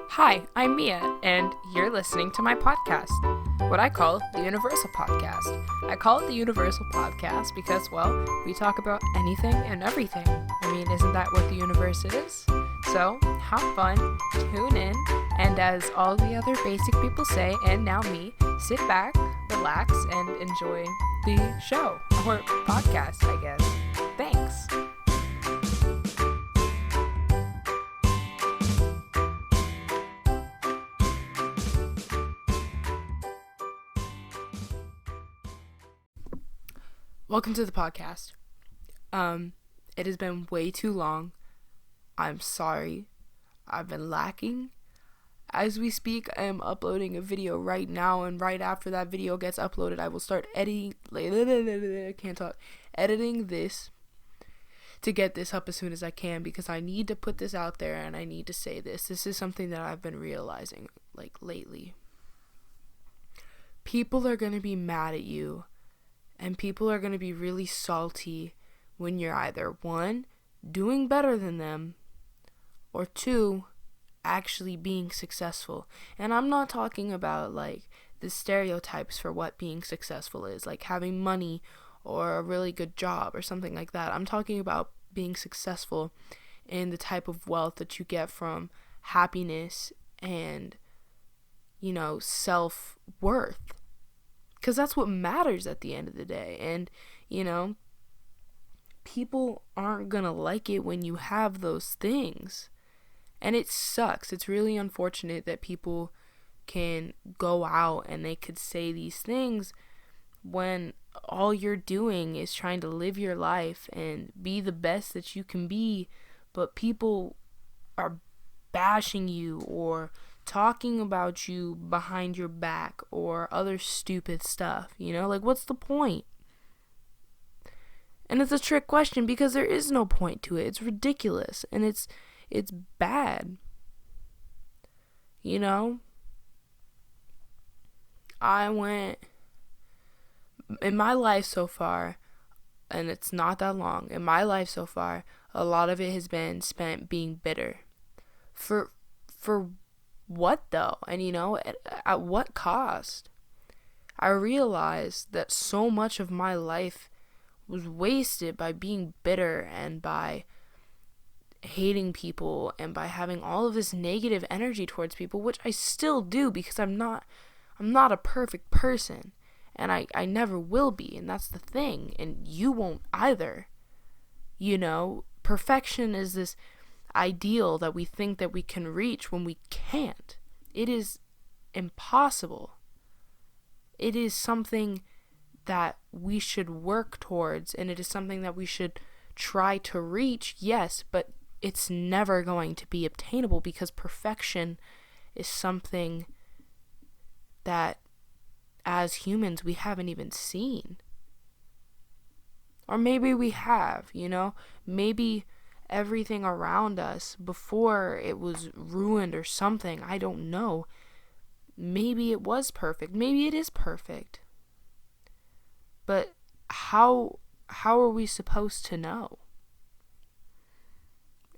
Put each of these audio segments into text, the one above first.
Hi, I'm Mia, and you're listening to my podcast, what I call the Universal Podcast. I call it the Universal Podcast because, well, we talk about anything and everything. I mean, isn't that what the universe is? So, have fun, tune in, and as all the other basic people say, and now me, sit back, relax, and enjoy the show, or podcast, I guess. Thanks. Welcome to the podcast. It has been way too long. I'm sorry. I've been lacking. As we speak, I am uploading a video right now, and right after that video gets uploaded, I will start editing this to get this up as soon as I can, because I need to put this out there and I need to say this. This is something that I've been realizing, lately. People are going to be mad at you, and people are going to be really salty when you're either, one, doing better than them, or two, actually being successful. And I'm not talking about, the stereotypes for what being successful is, like having money or a really good job or something like that. I'm talking about being successful in the type of wealth that you get from happiness and, self-worth. Because that's what matters at the end of the day. And, people aren't going to like it when you have those things. And it sucks. It's really unfortunate that people can go out and they could say these things when all you're doing is trying to live your life and be the best that you can be, but people are bashing you or talking about you behind your back or other stupid stuff, what's the point? And it's a trick question because there is no point to it. It's ridiculous and it's bad. I went in my life so far, and it's not that long. In my life so far, a lot of it has been spent being bitter. For what though? And at what cost? I realized that so much of my life was wasted by being bitter and by hating people and by having all of this negative energy towards people, which I still do because I'm not a perfect person, and I never will be, and that's the thing, and you won't either. Perfection is this ideal that we think that we can reach when we can't. It is impossible. It is something that we should work towards, and it is something that we should try to reach, yes, but it's never going to be obtainable because perfection is something that as humans we haven't even seen. Or maybe we have, maybe everything around us before it was ruined or something, I don't know. Maybe it was perfect, maybe it is perfect. But how are we supposed to know?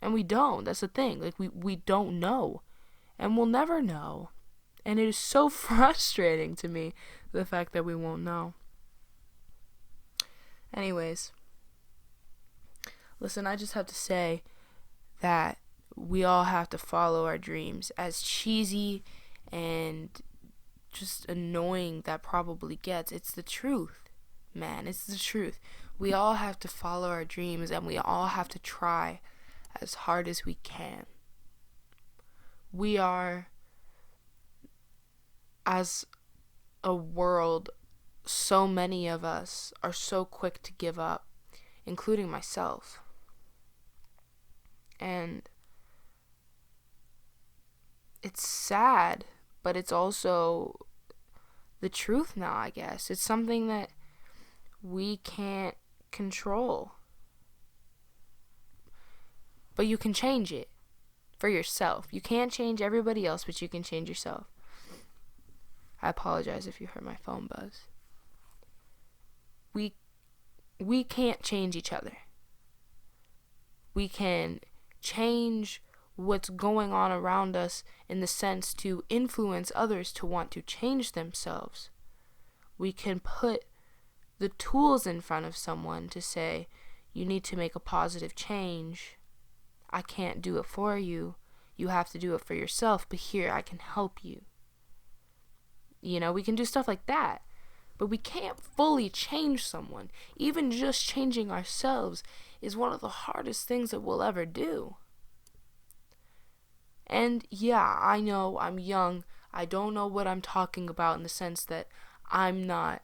And we don't. That's the thing. We don't know. And we'll never know. And it is so frustrating to me, the fact that we won't know. Anyways. Listen, I just have to say that we all have to follow our dreams. As cheesy and just annoying that probably gets, it's the truth. Man, it's the truth. We all have to follow our dreams, and we all have to try as hard as we can. We are, as a world, so many of us are so quick to give up, including myself. And it's sad, but it's also the truth now, I guess. It's something that we can't control. But you can change it for yourself. You can't change everybody else, but you can change yourself. I apologize if you heard my phone buzz. We can't change each other. We can change what's going on around us in the sense to influence others to want to change themselves. We can put the tools in front of someone to say, you need to make a positive change. I can't do it for you. You have to do it for yourself, but here, I can help you. We can do stuff like that. But we can't fully change someone. Even just changing ourselves is one of the hardest things that we'll ever do. And yeah, I know I'm young. I don't know what I'm talking about in the sense that I'm not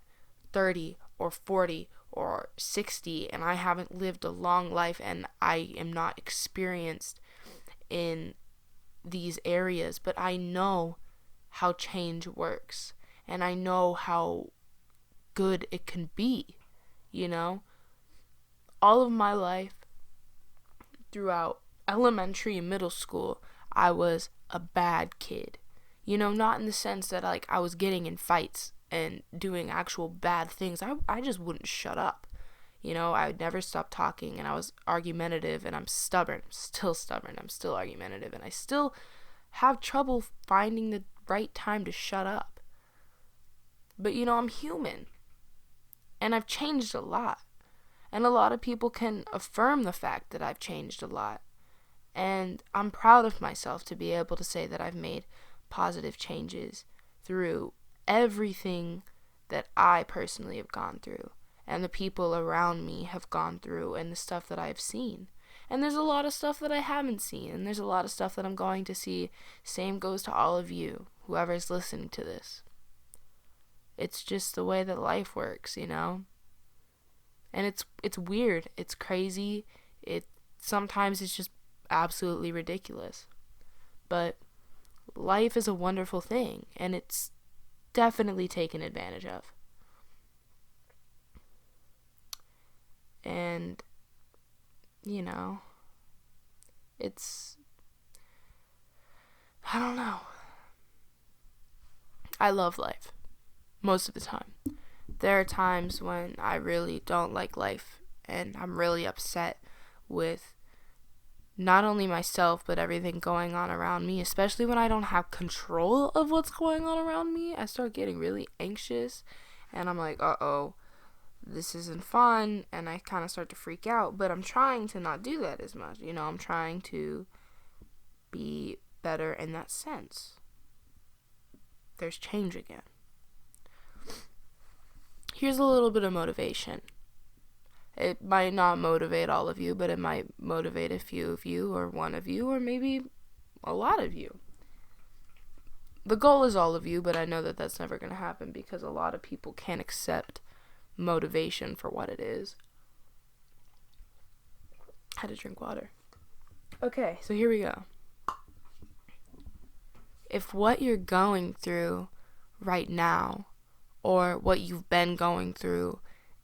30 or 40 or 60 and I haven't lived a long life and I am not experienced in these areas, but I know how change works and I know how good it can be. All of my life throughout elementary and middle school, I was a bad kid. Not in the sense that I was getting in fights and doing actual bad things. I just wouldn't shut up. I would never stop talking, and I was argumentative, and I'm stubborn. I'm still stubborn. I'm still argumentative, and I still have trouble finding the right time to shut up. But I'm human, and I've changed a lot. And a lot of people can affirm the fact that I've changed a lot. And I'm proud of myself to be able to say that I've made positive changes through everything that I personally have gone through and the people around me have gone through and the stuff that I've seen. And there's a lot of stuff that I haven't seen, and there's a lot of stuff that I'm going to see. Same goes to all of you, whoever's listening to this. It's just the way that life works, And it's weird. It's crazy. Sometimes it's just absolutely ridiculous. But life is a wonderful thing, and it's definitely taken advantage of. And I don't know. I love life most of the time. There are times when I really don't like life and I'm really upset with not only myself but everything going on around me, especially when I don't have control of what's going on around me. I start getting really anxious and I'm like, uh-oh, this isn't fun, and I kind of start to freak out, but I'm trying to not do that as much. I'm trying to be better in that sense. There's change again. Here's a little bit of motivation. It might not motivate all of you, but it might motivate a few of you, or one of you, or maybe a lot of you. The goal is all of you, but I know that that's never going to happen because a lot of people can't accept motivation for what it is. I had to drink water. Okay, so here we go. If what you're going through right now, or what you've been going through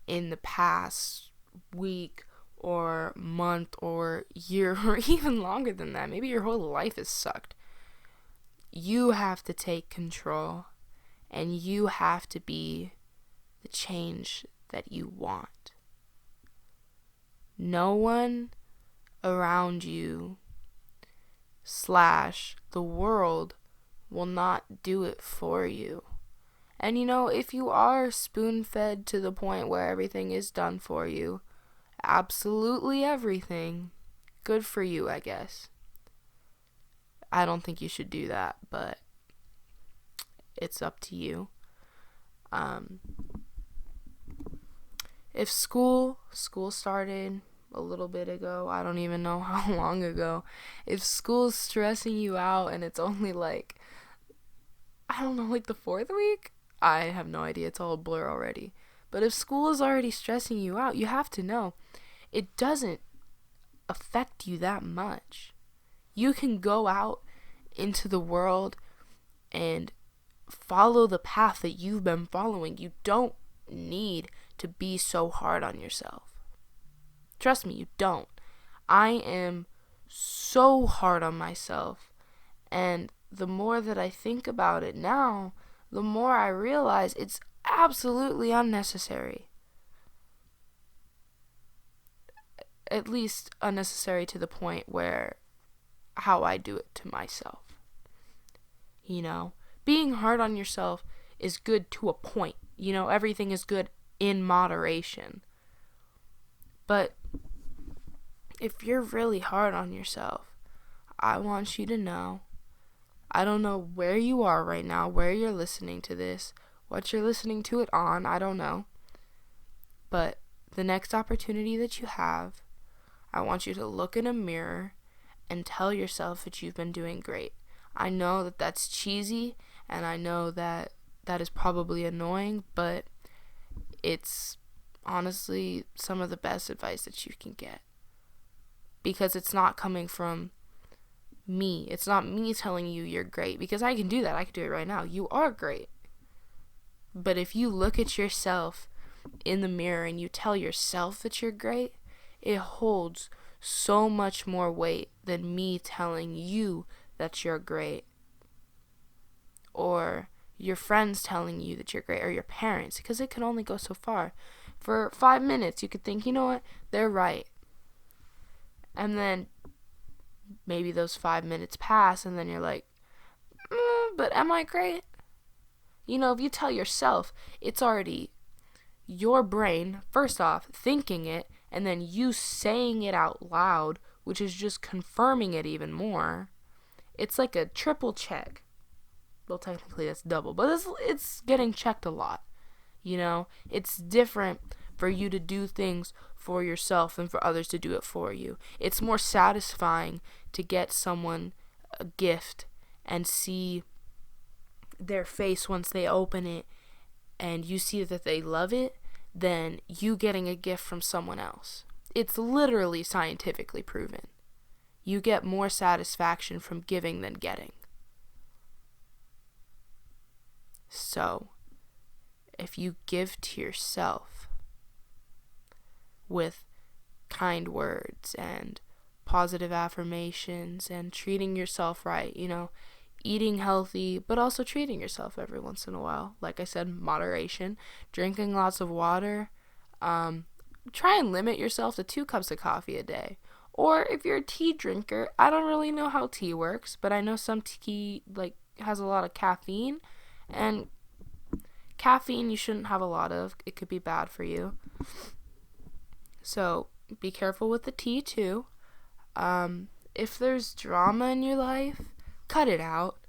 in the past week or month or year or even longer than that, maybe your whole life has sucked, you have to take control and you have to be the change that you want. No one around you / the world will not do it for you. And if you are spoon-fed to the point where everything is done for you, absolutely everything, good for you, I guess. I don't think you should do that, but it's up to you. If school started a little bit ago, I don't even know how long ago, if school's stressing you out and it's only the 4th week, I have no idea, it's all a blur already. But if school is already stressing you out, you have to know it doesn't affect you that much. You can go out into the world and follow the path that you've been following. You don't need to be so hard on yourself. Trust me, you don't. I am so hard on myself, and the more that I think about it now, the more I realize it's absolutely unnecessary. At least unnecessary to the point where how I do it to myself. Being hard on yourself is good to a point. Everything is good in moderation. But if you're really hard on yourself, I want you to know, I don't know where you are right now, where you're listening to this, what you're listening to it on, I don't know. But the next opportunity that you have, I want you to look in a mirror and tell yourself that you've been doing great. I know that that's cheesy, and I know that that is probably annoying, but it's honestly some of the best advice that you can get. Because it's not coming from me. It's not me telling you you're great, because I can do that. I can do it right now. You are great. But if you look at yourself in the mirror and you tell yourself that you're great, it holds so much more weight than me telling you that you're great, or your friends telling you that you're great, or your parents, because it can only go so far. For 5 minutes, you could think, you know what, they're right. And then maybe those 5 minutes pass, and then you're like, but am I great? If you tell yourself, it's already your brain, first off, thinking it, and then you saying it out loud, which is just confirming it even more. It's like a triple check. Well, technically that's double, but it's getting checked a lot. It's different for you to do things for yourself than for others to do it for you. It's more satisfying to get someone a gift and see their face once they open it and you see that they love it than you getting a gift from someone else. It's literally scientifically proven. You get more satisfaction from giving than getting. So, if you give to yourself with kind words and positive affirmations and treating yourself right, eating healthy, but also treating yourself every once in a while. Like I said, moderation, drinking lots of water. Try and limit yourself to 2 cups of coffee a day. Or if you're a tea drinker, I don't really know how tea works, but I know some tea has a lot of caffeine, and caffeine you shouldn't have a lot of. It could be bad for you. So be careful with the tea too. If there's drama in your life, cut it out.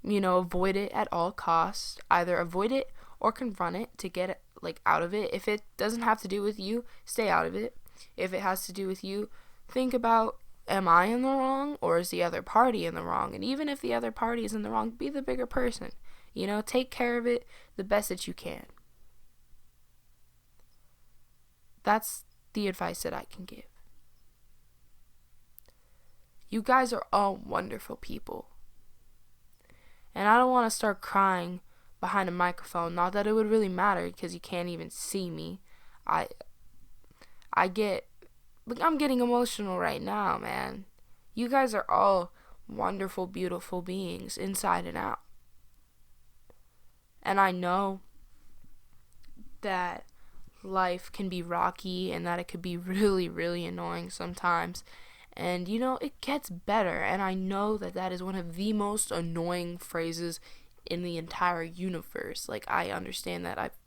Avoid it at all costs. Either avoid it or confront it to get it out of it. If it doesn't have to do with you, stay out of it. If it has to do with you, think about, am I in the wrong or is the other party in the wrong? And even if the other party is in the wrong, be the bigger person. Take care of it the best that you can. That's the advice that I can give. You guys are all wonderful people. And I don't want to start crying behind a microphone. Not that it would really matter, because you can't even see me. I'm getting emotional right now, man. You guys are all wonderful, beautiful beings, inside and out. And I know that life can be rocky and that it could be really, really annoying sometimes. And, it gets better. And I know that that is one of the most annoying phrases in the entire universe. I understand that. I've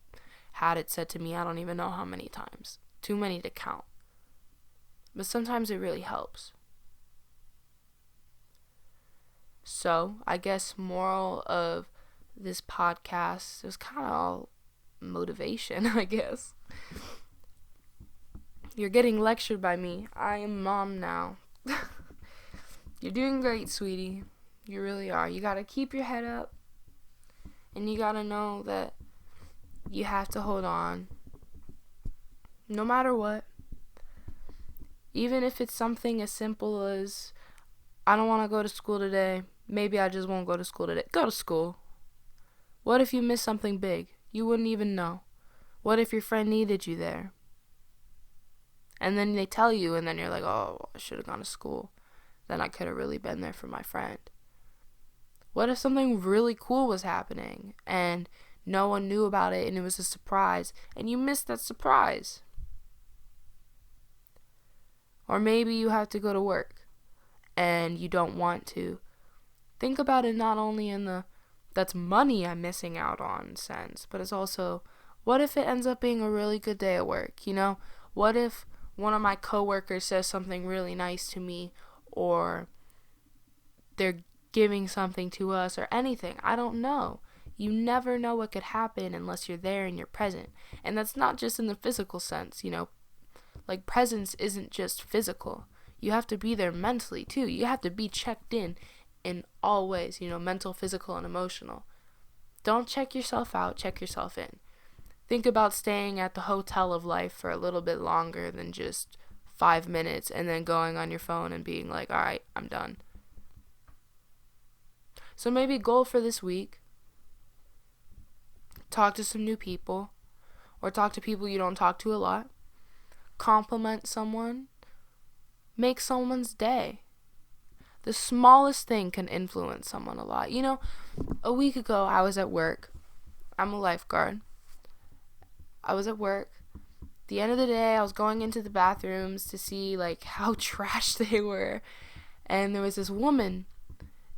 had it said to me, I don't even know how many times. Too many to count. But sometimes it really helps. So, I guess moral of this podcast, it was kind of all motivation, I guess. You're getting lectured by me. I am mom now. You're doing great, sweetie. You really are. You gotta keep your head up. And you gotta know that you have to hold on. No matter what. Even if it's something as simple as, I don't want to go to school today. Maybe I just won't go to school today. Go to school. What if you miss something big? You wouldn't even know. What if your friend needed you there? And then they tell you, and then you're like, oh, I should have gone to school. Then I could have really been there for my friend. What if something really cool was happening, and no one knew about it, and it was a surprise, and you missed that surprise? Or maybe you have to go to work, and you don't want to, think about it not only in the that's money I'm missing out on sense, but it's also, what if it ends up being a really good day at work? What if one of my coworkers says something really nice to me, or they're giving something to us, or anything? I don't know. You never know what could happen unless you're there and you're present. And that's not just in the physical sense, like presence isn't just physical. You have to be there mentally too. You have to be checked in all ways, mental, physical, and emotional. Don't check yourself out, check yourself in. Think about staying at the hotel of life for a little bit longer than just 5 minutes and then going on your phone and being like, all right, I'm done. So maybe goal for this week, talk to some new people, or talk to people you don't talk to a lot. Compliment someone. Make someone's day. The smallest thing can influence someone a lot. A week ago I was at work. I'm a lifeguard. I was at work. The end of the day, I was going into the bathrooms to see how trash they were. And there was this woman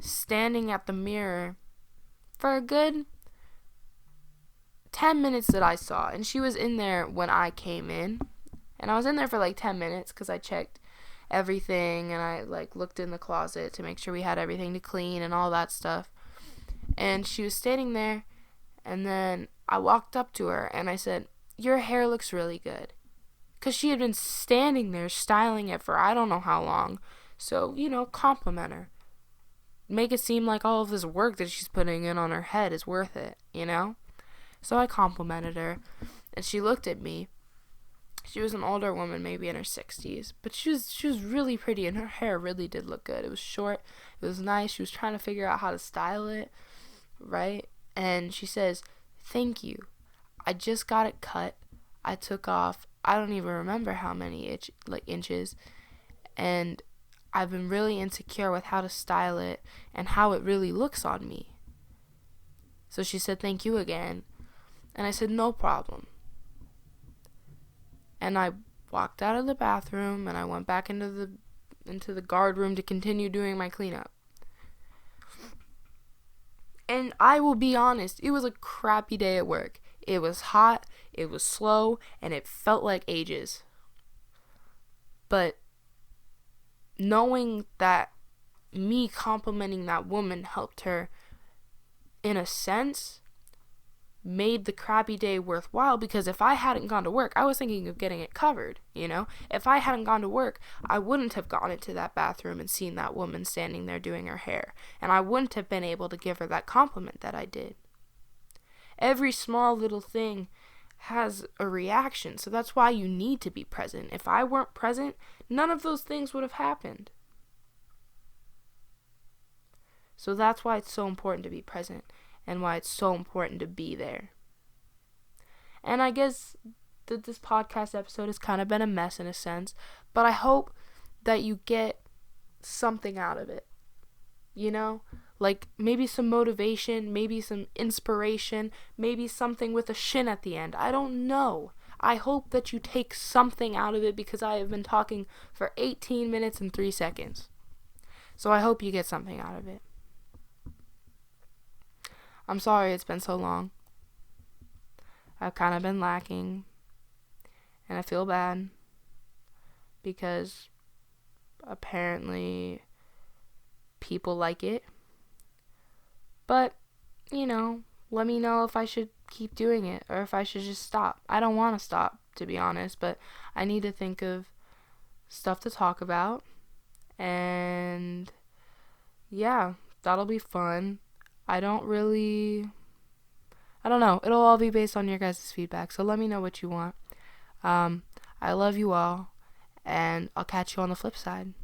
standing at the mirror for a good 10 minutes that I saw. And she was in there when I came in. And I was in there for 10 minutes because I checked everything and I looked in the closet to make sure we had everything to clean and all that stuff. And she was standing there, and then I walked up to her and I said, "Your hair looks really good." Because she had been standing there styling it for I don't know how long. So, compliment her. Make it seem like all of this work that she's putting in on her head is worth it, So I complimented her, and she looked at me. She was an older woman, maybe in her 60s, but she was really pretty, and her hair really did look good. It was short, it was nice. She was trying to figure out how to style it, right? And she says, "Thank you. I just got it cut. I took off, I don't even remember how many inches, and I've been really insecure with how to style it and how it really looks on me." So she said, "Thank you again." And I said, "No problem." And I walked out of the bathroom and I went back into the guard room to continue doing my cleanup. And I will be honest, it was a crappy day at work. It was hot, it was slow, and it felt like ages. But knowing that me complimenting that woman helped her, in a sense, made the crappy day worthwhile, because if I hadn't gone to work, I was thinking of getting it covered, If I hadn't gone to work, I wouldn't have gone into that bathroom and seen that woman standing there doing her hair, and I wouldn't have been able to give her that compliment that I did. Every small little thing has a reaction, so that's why you need to be present. If I weren't present, none of those things would have happened. So that's why it's so important to be present, and why it's so important to be there. And I guess that this podcast episode has kind of been a mess in a sense, but I hope that you get something out of it. Maybe some motivation, maybe some inspiration, maybe something with a shin at the end. I don't know. I hope that you take something out of it, because I have been talking for 18 minutes and 3 seconds. So I hope you get something out of it. I'm sorry it's been so long. I've kind of been lacking, and I feel bad, because apparently people like it. But, let me know if I should keep doing it or if I should just stop. I don't want to stop, to be honest, but I need to think of stuff to talk about. And yeah, that'll be fun. I don't know. It'll all be based on your guys' feedback. So let me know what you want. I love you all, and I'll catch you on the flip side.